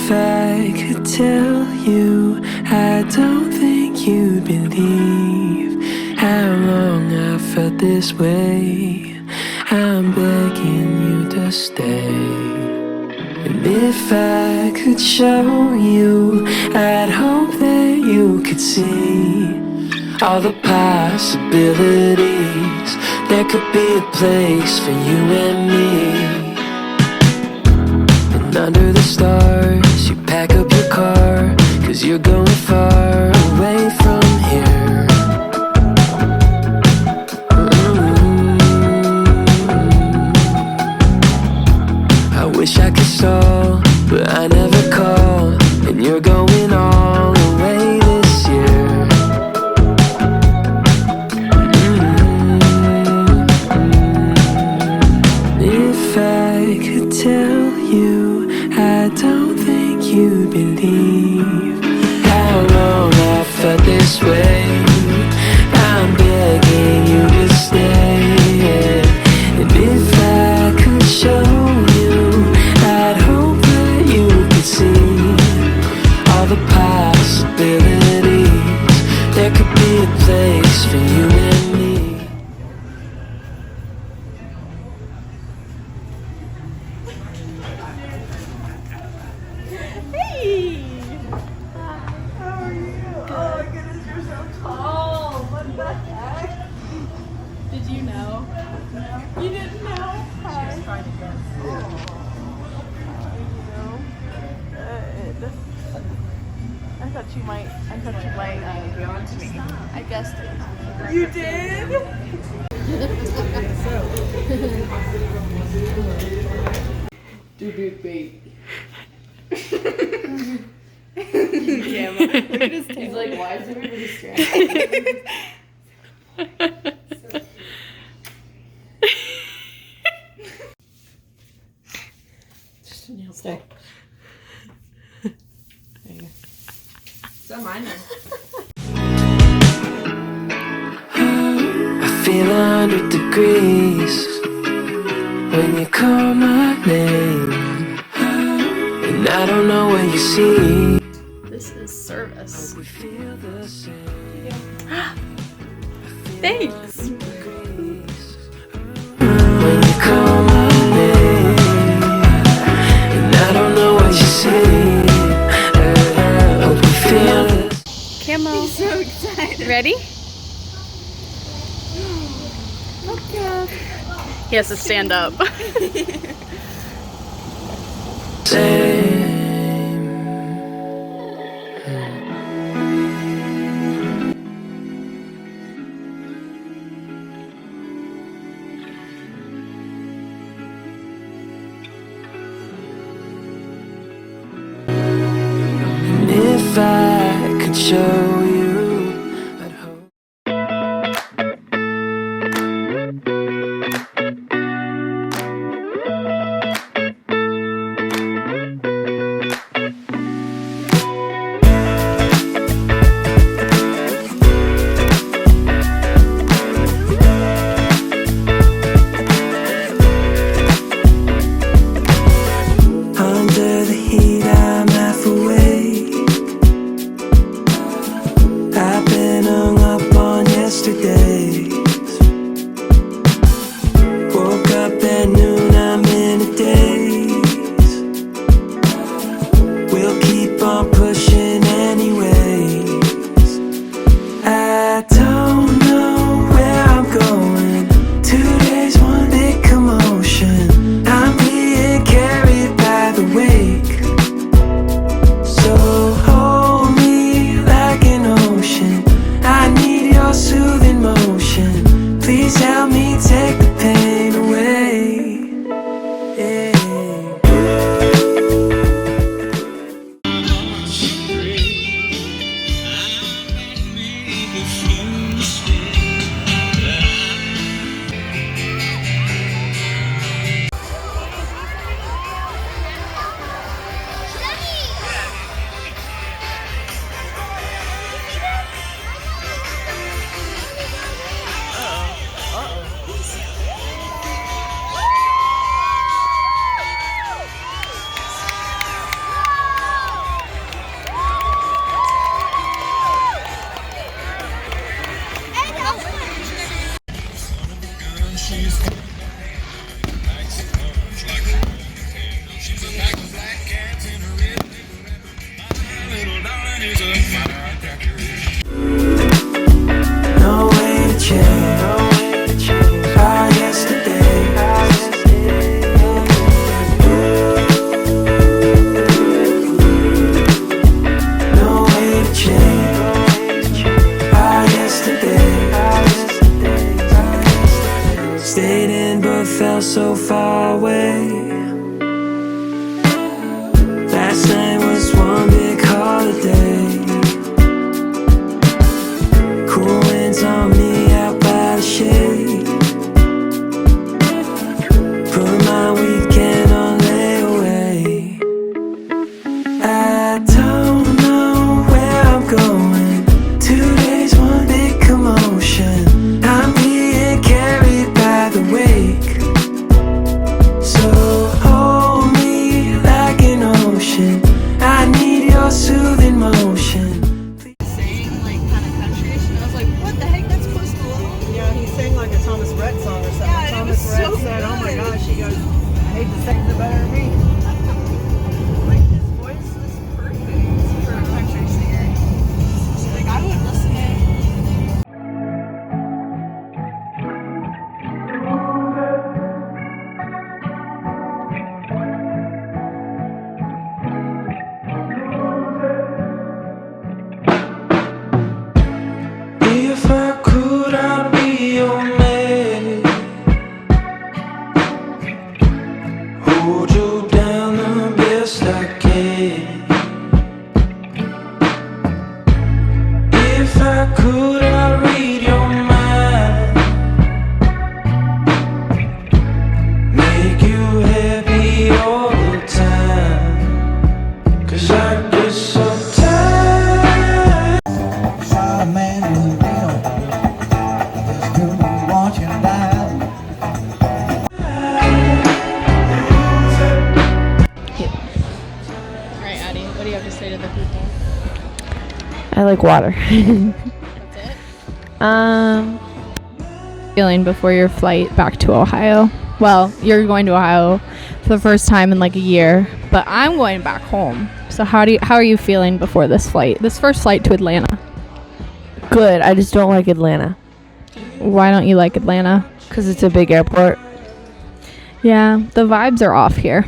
If I could tell you, I don't think you'd believe how long I felt this way. I'm begging you to stay. And if I could show you, I'd hope that you could see all the possibilities. There could be a place for you and me. And under the stars, you pack up your car, 'cause you're going far away from here. I wish I could stall, but I never call. And you're going all the way this year. If I could tell you, I don't think you'd believe how long I felt this way. I'm begging you to stay. And if I could show you, I'd hope that you could see all the possibilities. There could be a place for you and me. Hey! How are you? Oh my goodness, you're so tall. What the heck? Did you know? No. You didn't know? Hi. She was trying to guess. Good. I thought you might be on to me. I guessed it. You did? Do big bait. Yeah, look at his tail. He's like, why is everybody distracted? Just a nail stick. There you go. It's on mine then. I feel 100 degrees when you call my name, and I don't know what you see. This is service. We feel the same. Thanks. When you call my name, and I don't know what you see. Hope we feel this. Camo. He's so excited. Ready? He has to stand up. Same. And if I could show you, I'd hope. Under the heat, I'm half awake. No way to change our yesterday. No way to change our yesterday. Stayed in but felt so far away. Last night was one big holiday. Cool winds on me out by the shade. Put my weekend on layaway. I don't know where I'm going. 2 days, one big commotion. I'm being carried by the wake. So hold me like an ocean. I need your soothing motion. Saying like kind of countryish, and I was like, what the heck? That's Post Malone. Yeah, he sang like a Thomas Rhett song or something. Yeah, and it Thomas was Rhett so said, "Oh my good." gosh," he goes, "I hate to say it better than me." Like his voice is perfect for a country singer. Like I would listen to it. If I could, I'd be your man. Hold you down the best I can. If I could, I'd read your mind. Make you happy all the time. 'Cause I get so tired. Shot a man in the middle. Just couldn't watch him die. All right, Addie, what do you have to say to the people? I like water. That's it. Feeling before your flight back to Ohio. Well, you're going to Ohio for the first time in like a year, but I'm going back home. So how are you feeling before this flight? This first flight to Atlanta. Good. I just don't like Atlanta Why don't you like Atlanta? because it's a big airport. Yeah, the vibes are off here.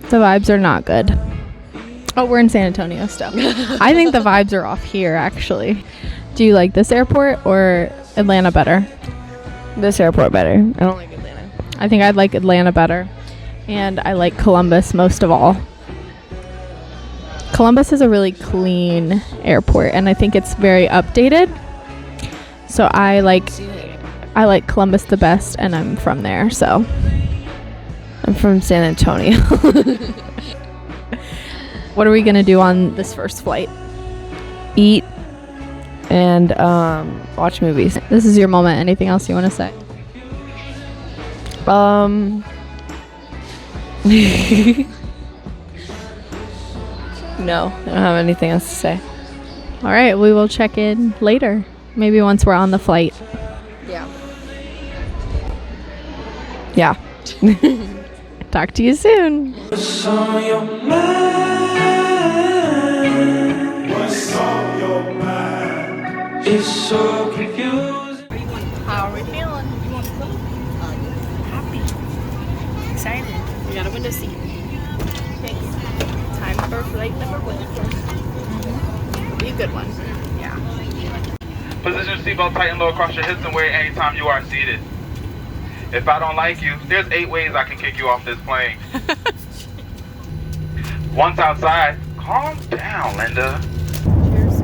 The vibes are not good. Oh, we're in San Antonio still. I think the vibes are off here actually. Do you like this airport or Atlanta better? This airport better. I don't like Atlanta. I think I'd like Atlanta better. And I like Columbus most of all. Columbus is a really clean airport and I think it's very updated. So I like Columbus the best and I'm from there, so I'm from San Antonio. what are we gonna do on this first flight? Eat and watch movies. This is your moment. Anything else you want to say? No, I don't have anything else to say. All right, we will check in later. Maybe once we're on the flight. Yeah. Talk to you soon. What's on your mind? What's on your mind? It's so confusing. How are we feeling? Happy. Excited. We got a window seat. Time for flight number 1. Be a good one. Yeah. Position your seatbelt tight and low across your hips and wait anytime you are seated. If I don't like you, there's 8 ways I can kick you off this plane. Once outside, calm down, Linda. Cheers.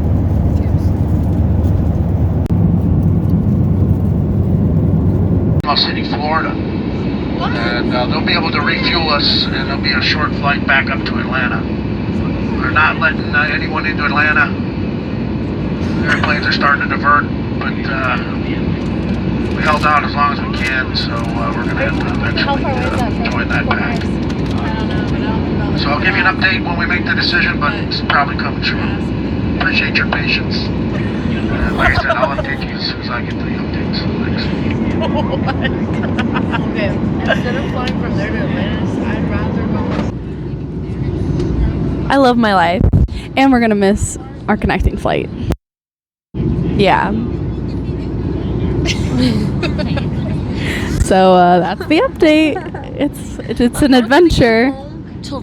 City, Florida. And they'll be able to refuel us, and there'll be a short flight back up to Atlanta. We're not letting anyone into Atlanta. Airplanes are starting to divert, but we held out as long as we can, so we're going to have to eventually join that pack. So I'll give you an update when we make the decision, but it's probably coming short. Appreciate your patience. And like I said, I'll update you as soon as I get the updates. Thanks. Okay, instead of flying from there to Atlanta, I'd rather go. I love my life. And we're gonna miss our connecting flight. Yeah. So that's the update. It's an adventure. Till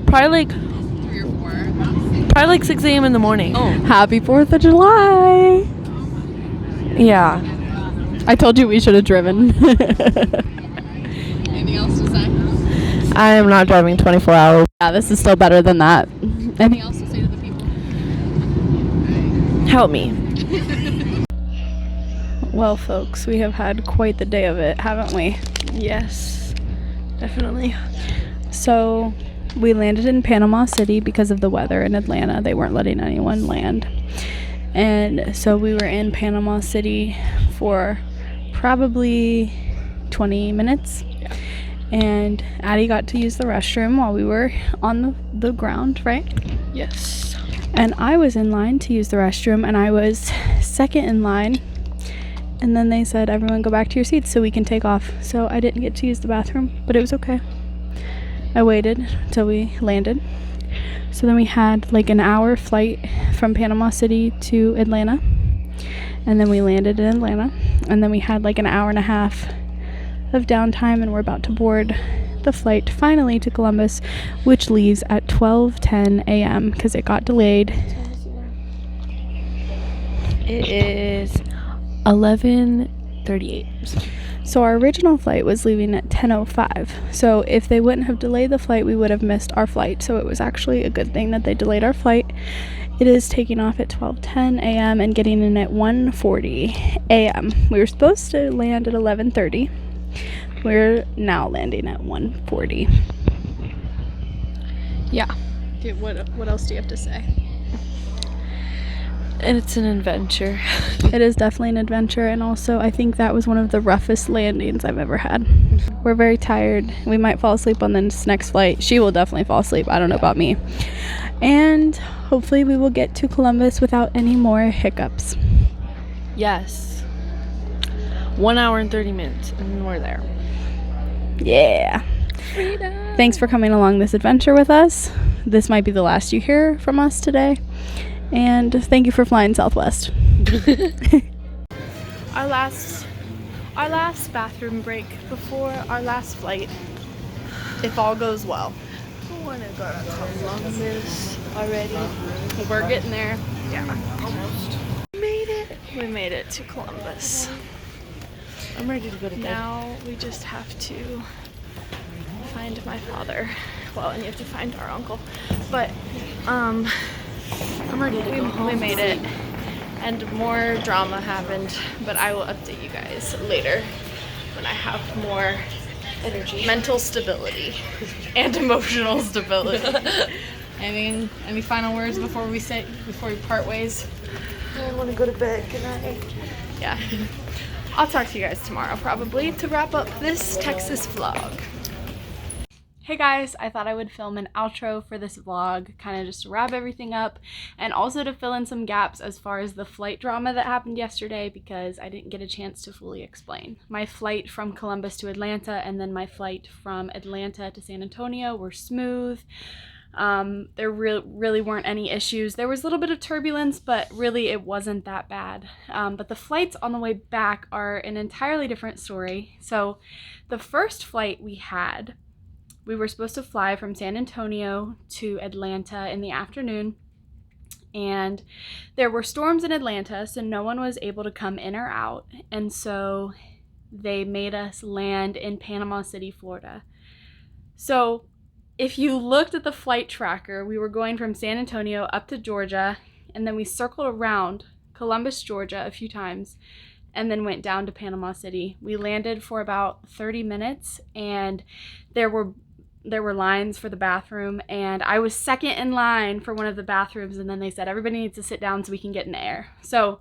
probably like 6 a.m. in the morning. Happy 4th of July. Yeah. I told you we should have driven. Anything else to say? I am not driving 24 hours. Yeah, this is still better than that. Anything else to say to the people? Help me. Well, folks, we have had quite the day of it, haven't we? Yes, definitely. So we landed in Panama City because of the weather in Atlanta. They weren't letting anyone land. And so we were in Panama City for probably 20 minutes. Yeah. And Addie got to use the restroom while we were on the ground, right? Yes. And I was in line to use the restroom, and I was second in line. And then they said, everyone go back to your seats so we can take off. So I didn't get to use the bathroom, but it was okay. I waited until we landed. So then we had like an hour flight from Panama City to Atlanta. And then we landed in Atlanta. And then we had like an hour and a half of downtime, and we're about to board the flight finally to Columbus, which leaves at 12:10 a.m. because it got delayed. It is 11:38. So our original flight was leaving at 10:05. So if they wouldn't have delayed the flight, we would have missed our flight. So it was actually a good thing that they delayed our flight. It is taking off at 12:10 a.m. and getting in at 1:40 a.m. We were supposed to land at 11:30. We're now landing at 1:40. Yeah. What else do you have to say? And it's an adventure. It is definitely an adventure, and also I think that was one of the roughest landings I've ever had. We're very tired. We might fall asleep on this next flight. She will definitely fall asleep. I don't know about me. And hopefully we will get to Columbus without any more hiccups. Yes. 1 hour and 30 minutes, and we're there. Yeah. Freedom. Thanks for coming along this adventure with us. This might be the last you hear from us today. And thank you for flying Southwest. Our last bathroom break before our last flight, if all goes well. I want to go to Columbus already. We're getting there. Yeah, almost. We made it to Columbus. I'm ready to go to bed. Now we just have to find my father. Well, and you have to find our uncle. But I'm ready to go home. we made it. And more drama happened, but I will update you guys later when I have more Energy. mental stability and emotional stability. Any final words before we part ways? I want to go to bed. Good night. Yeah. I'll talk to you guys tomorrow probably to wrap up this Texas vlog. Hey guys, I thought I would film an outro for this vlog, kind of just to wrap everything up and also to fill in some gaps as far as the flight drama that happened yesterday because I didn't get a chance to fully explain. My flight from Columbus to Atlanta and then my flight from Atlanta to San Antonio were smooth. There really weren't any issues. There was a little bit of turbulence, but really it wasn't that bad. But the flights on the way back are an entirely different story. So the first flight we were supposed to fly from San Antonio to Atlanta in the afternoon, and there were storms in Atlanta, so no one was able to come in or out, and so they made us land in Panama City, Florida. So if you looked at the flight tracker, we were going from San Antonio up to Georgia, and then we circled around Columbus, Georgia a few times, and then went down to Panama City. We landed for about 30 minutes, and there were lines for the bathroom, and I was second in line for one of the bathrooms, and then they said everybody needs to sit down so we can get in the air. So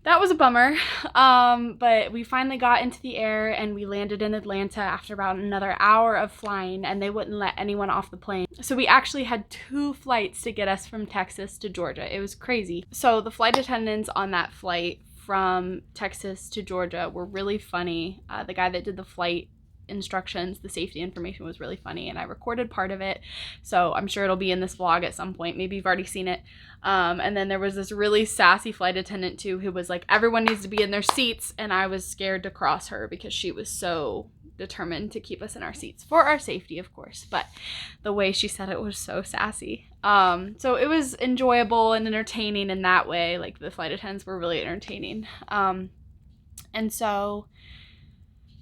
that was a bummer, but we finally got into the air and we landed in Atlanta after about another hour of flying, and they wouldn't let anyone off the plane. So we actually had 2 flights to get us from Texas to Georgia. It was crazy. So the flight attendants on that flight from Texas to Georgia were really funny. The guy that did the flight instructions, the safety information was really funny, and I recorded part of it, so I'm sure it'll be in this vlog at some point. Maybe you've already seen it. And then there was this really sassy flight attendant too, who was like, everyone needs to be in their seats, and I was scared to cross her because she was so determined to keep us in our seats for our safety, of course, but the way she said it was so sassy. So it was enjoyable and entertaining in that way. Like, the flight attendants were really entertaining. And so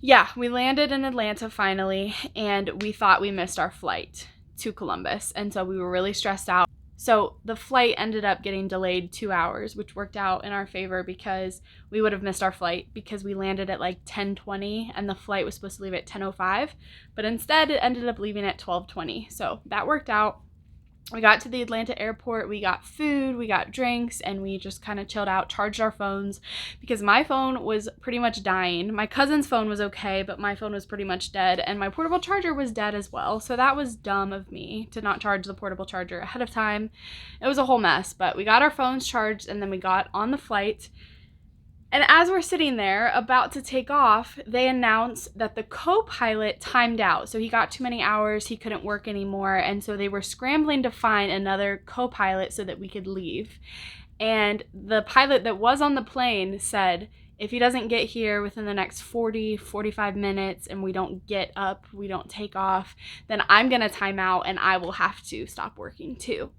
yeah, we landed in Atlanta finally, and we thought we missed our flight to Columbus, and so we were really stressed out. So the flight ended up getting delayed 2 hours, which worked out in our favor because we would have missed our flight because we landed at like 10:20 and the flight was supposed to leave at 10:05, but instead it ended up leaving at 12:20. So that worked out. We got to the Atlanta airport, we got food, we got drinks, and we just kind of chilled out, charged our phones because my phone was pretty much dying. My cousin's phone was okay, but my phone was pretty much dead, and my portable charger was dead as well. So that was dumb of me to not charge the portable charger ahead of time. It was a whole mess, but we got our phones charged, and then we got on the flight. And as we're sitting there about to take off, they announced that the co-pilot timed out. So he got too many hours, he couldn't work anymore, and so they were scrambling to find another co-pilot so that we could leave. And the pilot that was on the plane said, if he doesn't get here within the next 45 minutes and we don't get up, we don't take off, then I'm gonna time out and I will have to stop working too.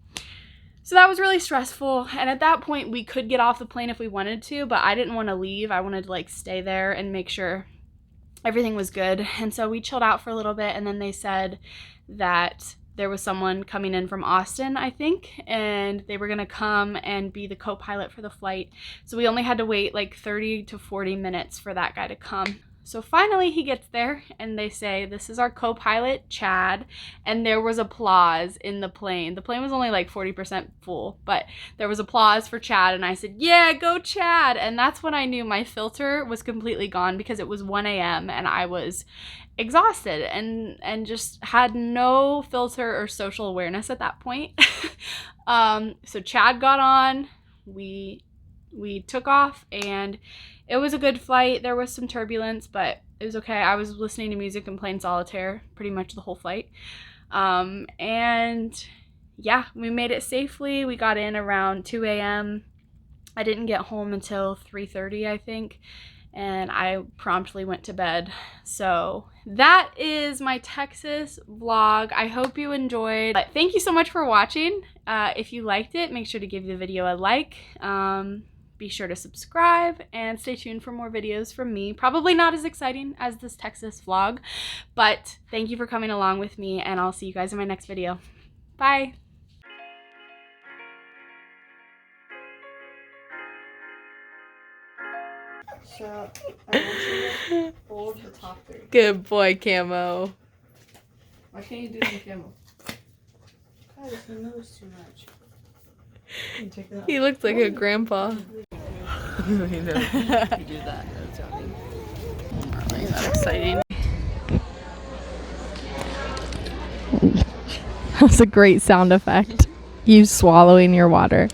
So that was really stressful, and at that point we could get off the plane if we wanted to, but I didn't want to leave. I wanted to like stay there and make sure everything was good. And so we chilled out for a little bit, and then they said that there was someone coming in from Austin, I think, and they were gonna come and be the co-pilot for the flight. So we only had to wait like 30 to 40 minutes for that guy to come. So finally he gets there, and they say, this is our co-pilot, Chad, and there was applause in the plane. The plane was only like 40% full, but there was applause for Chad, and I said, yeah, go Chad! And that's when I knew my filter was completely gone because it was 1 a.m. and I was exhausted and just had no filter or social awareness at that point. So Chad got on, we took off, and it was a good flight. There was some turbulence, but it was okay. I was listening to music and playing solitaire pretty much the whole flight. And yeah, we made it safely. We got in around 2 a.m. I didn't get home until 3:30, I think, and I promptly went to bed. So that is my Texas vlog. I hope you enjoyed. But thank you so much for watching. If you liked it, make sure to give the video a like. Be sure to subscribe and stay tuned for more videos from me. Probably not as exciting as this Texas vlog, but thank you for coming along with me, and I'll see you guys in my next video. Bye! So, I want you to hold the top three. Good boy, Camo. Why can't you do the camel? Because he moves too much. Check it out. He looks like a grandpa. You do that. That's funny. Is that exciting? That's a great sound effect. You swallowing your water.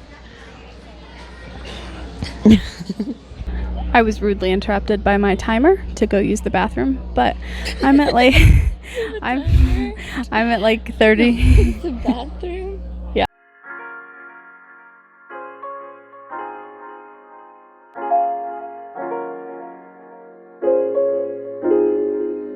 I was rudely interrupted by my timer to go use the bathroom, but I'm at like I'm at like 30. The bathroom?